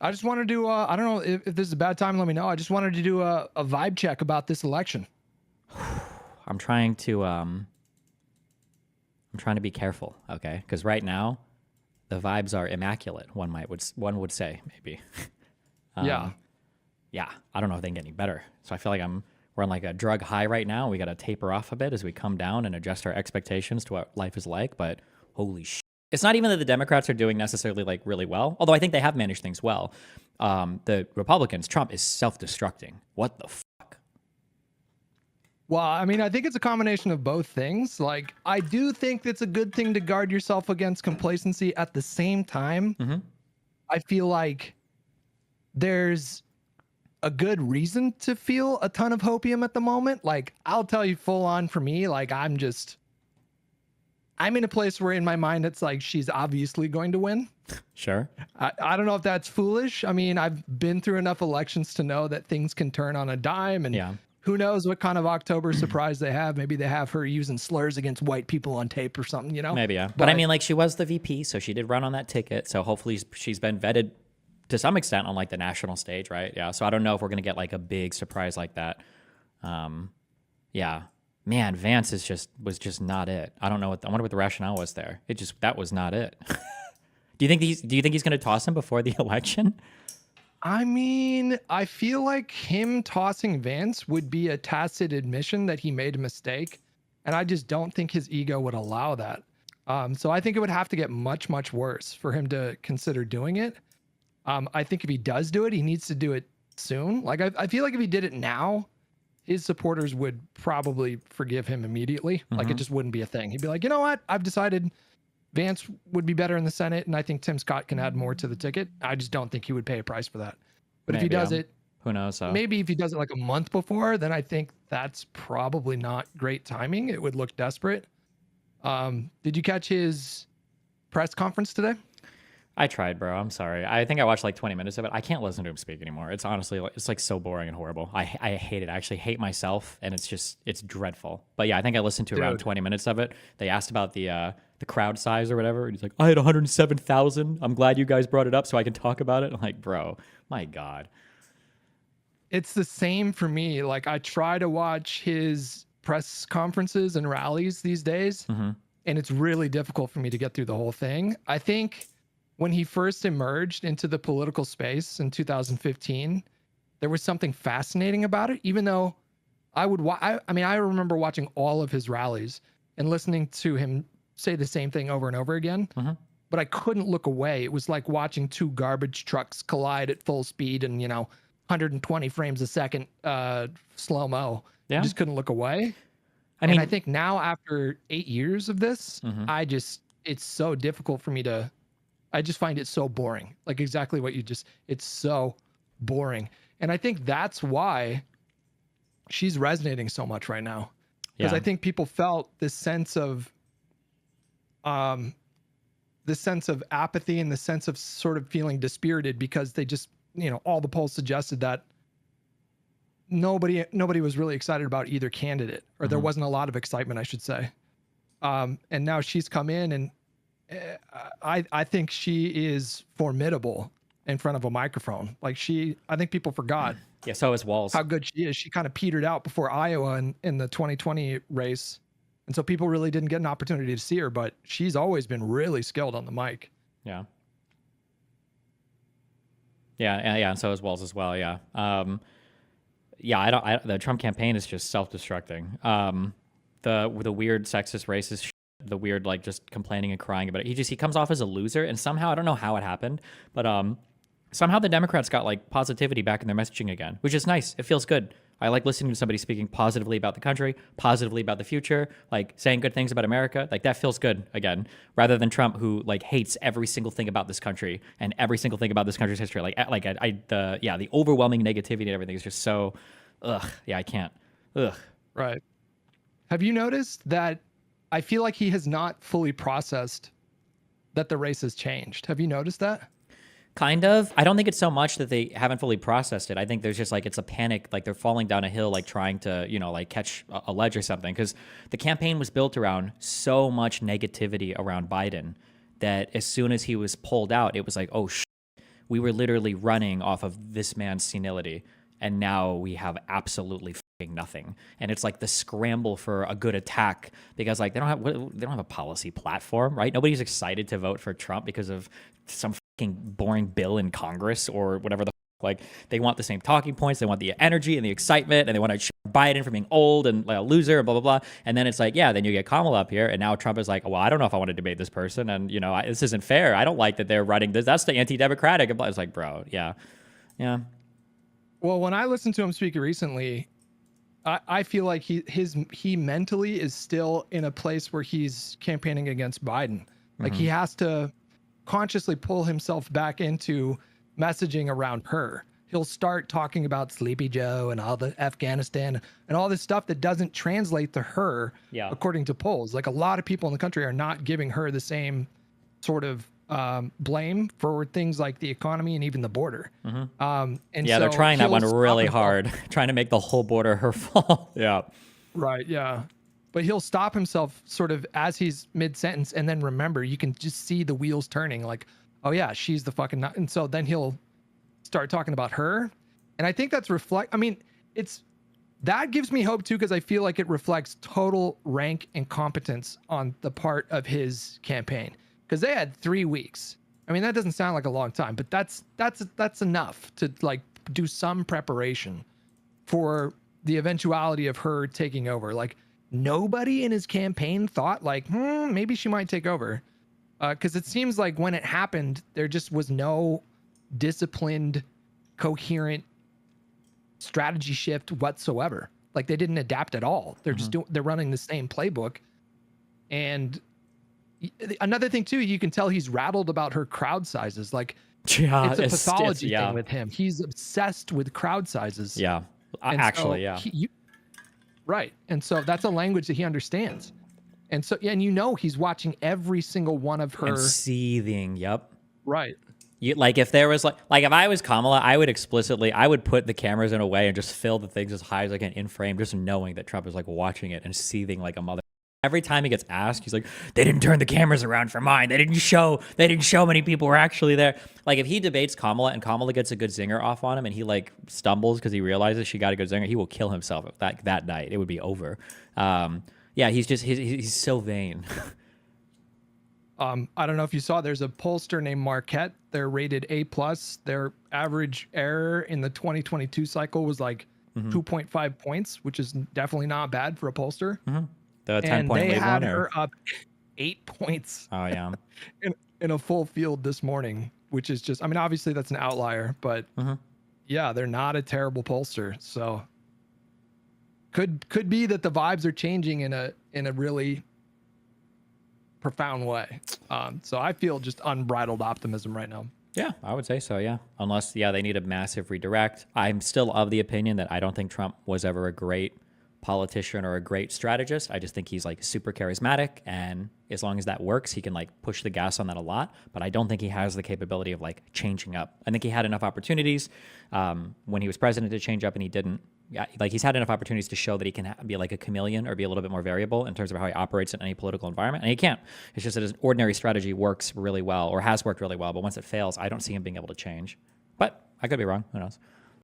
I just wanted to, I don't know if this is a bad time, let me know. I just wanted to do a vibe check about this election. I'm trying to be careful, okay? Because right now the vibes are immaculate. One would say maybe. Yeah. Yeah, I don't know if they can get any better. So I feel like we're on like a drug high right now. We got to taper off a bit as we come down and adjust our expectations to what life is like. But holy shit. It's not even that the Democrats are doing necessarily like really well, although I think they have managed things well. The Republicans, Trump is self-destructing. What the fuck? Well, I mean, I think it's a combination of both things. Like, I do think it's a good thing to guard yourself against complacency. At the same time, I feel like there's a good reason to feel a ton of hopium at the moment. Like, I'll tell you full on for me, like, I'm in a place where in my mind, it's like, she's obviously going to win. Sure. I don't know if that's foolish. I mean, I've been through enough elections to know that things can turn on a dime, and Yeah. who knows what kind of October surprise they have. Maybe they have her using slurs against white people on tape or something, you know? Maybe, yeah. But I mean, like, she was the VP, so she did run on that ticket. So hopefully she's been vetted to some extent on like the national stage, right? Yeah. So I don't know if we're gonna get like a big surprise like that. Yeah. Man, Vance was just not it. I don't know I wonder what the rationale was there. That was not it. Do you think he's gonna toss him before the election? I mean, I feel like him tossing Vance would be a tacit admission that he made a mistake. And I just don't think his ego would allow that. So I think it would have to get much, much worse for him to consider doing it. I think if he does do it, he needs to do it soon. Like, I feel like if he did it now, his supporters would probably forgive him immediately. Like, it just wouldn't be a thing. He'd be like, you know what? I've decided Vance would be better in the Senate, and I think Tim Scott can add more to the ticket. I just don't think he would pay a price for that. But if he does it, who knows? maybe if he does it like a month before, then I think that's probably not great timing. It would look desperate. Did you catch his press conference today? I tried, bro. I'm sorry. I think I watched like 20 minutes of it. I can't listen to him speak anymore. It's honestly, it's like so boring and horrible. I hate it. I actually hate myself, and it's dreadful. But yeah, I think I listened to around 20 minutes of it. They asked about the crowd size or whatever, and he's like, I had 107,000. I'm glad you guys brought it up so I can talk about it. I'm like, bro, my God. It's the same for me. Like, I try to watch his press conferences and rallies these days, and it's really difficult for me to get through the whole thing. I think when he first emerged into the political space in 2015, there was something fascinating about it, even though I remember watching all of his rallies and listening to him say the same thing over and over again, but I couldn't look away. It was like watching two garbage trucks collide at full speed and, 120 frames a second, slow-mo. Yeah. I just couldn't look away. And I think now after 8 years of this, it's so difficult for me I just find it so boring. Like exactly what it's so boring. And I think that's why she's resonating so much right now. Because I think people felt this sense of apathy and the sense of sort of feeling dispirited because they just, all the polls suggested that nobody was really excited about either candidate, or there wasn't a lot of excitement, I should say. And now she's come in, and I think she is formidable in front of a microphone. Like I think people forgot. Yeah, so is Walz. How good she is. She kind of petered out before Iowa in the 2020 race. And so people really didn't get an opportunity to see her, but she's always been really skilled on the mic. Yeah. Yeah, and so is Walz as well, yeah. The Trump campaign is just self-destructing. The weird sexist, racist the weird, like, just complaining and crying about it. He comes off as a loser, and somehow, I don't know how it happened, but somehow the Democrats got, like, positivity back in their messaging again, which is nice. It feels good. I like listening to somebody speaking positively about the country, positively about the future, like, saying good things about America. Like, that feels good again, rather than Trump, who, like, hates every single thing about this country and every single thing about this country's history. The overwhelming negativity and everything is just so, I can't. Right. Have you noticed that I feel like he has not fully processed that the race has changed? Have you noticed that? Kind of. I don't think it's so much that they haven't fully processed it. I think there's just like, it's a panic, like they're falling down a hill, like trying to, like catch a ledge or something. Because the campaign was built around so much negativity around Biden that as soon as he was pulled out, it was like, oh, we were literally running off of this man's senility, and now we have absolutely fucking nothing. And it's like the scramble for a good attack because like they don't have a policy platform, right? Nobody's excited to vote for Trump because of some fucking boring bill in Congress or whatever the like. They want the same talking points, they want the energy and the excitement, and they want to Biden for being old and like a loser and blah blah blah. And then it's like, yeah, then you get Kamala up here, and now Trump is like, well, I don't know if I want to debate this person, and you know, this isn't fair. I don't like that they're running this. That's the anti-democratic. It's like, bro, yeah. Well, when I listened to him speak recently, I feel like he mentally is still in a place where he's campaigning against Biden. Like he has to consciously pull himself back into messaging around her. He'll start talking about Sleepy Joe and all the Afghanistan and all this stuff that doesn't translate to her, according to polls. Like a lot of people in the country are not giving her the same sort of blame for things like the economy and even the border. And yeah, they're trying that one really hard, trying to make the whole border her fault. Yeah. Right. Yeah. But he'll stop himself sort of as he's mid-sentence, and then remember, you can just see the wheels turning like, oh yeah, she's the fucking nut. And so then he'll start talking about her. And I think that's that gives me hope too, because I feel like it reflects total rank incompetence on the part of his campaign. Because they had 3 weeks. I mean, that doesn't sound like a long time, but that's enough to like do some preparation for the eventuality of her taking over. Like nobody in his campaign thought like, maybe she might take over. Because it seems like when it happened, there just was no disciplined, coherent strategy shift whatsoever. Like they didn't adapt at all. They're just they're running the same playbook. And another thing too, you can tell he's rattled about her crowd sizes. Like it's a pathology thing with him. He's obsessed with crowd sizes. Yeah, and actually, right. And so that's a language that he understands. And so, and you know, he's watching every single one of her and seething. Yep. Right. Like if there was like if I was Kamala, I would put the cameras in a way and just fill the things as high as I can in frame, just knowing that Trump is like watching it and seething like a mother. Every time he gets asked, he's like, they didn't turn the cameras around for mine. They didn't show many people were actually there. Like if he debates Kamala and Kamala gets a good zinger off on him and he like stumbles because he realizes she got a good zinger, he will kill himself that night. It would be over. Yeah, he's so vain. I don't know if you saw, there's a pollster named Marquette. They're rated A+. Their average error in the 2022 cycle was like 2.5 points, which is definitely not bad for a pollster. The 10-point and they lead had one, her up 8 points. Oh yeah. in a full field this morning, which is just, I mean, obviously that's an outlier, but yeah, they're not a terrible pollster. So could be that the vibes are changing in a really profound way. So I feel just unbridled optimism right now. Yeah, I would say so, yeah. Unless, they need a massive redirect. I'm still of the opinion that I don't think Trump was ever a great politician or a great strategist. I just think he's like super charismatic, and as long as that works, he can like push the gas on that a lot. But I don't think he has the capability of like changing up. I think he had enough opportunities when he was president to change up, and he didn't. Yeah, like he's had enough opportunities to show that he can be like a chameleon or be a little bit more variable in terms of how he operates in any political environment, and he can't. It's just that his ordinary strategy works really well, or has worked really well, but once it fails, I don't see him being able to change. But I could be wrong. Who knows?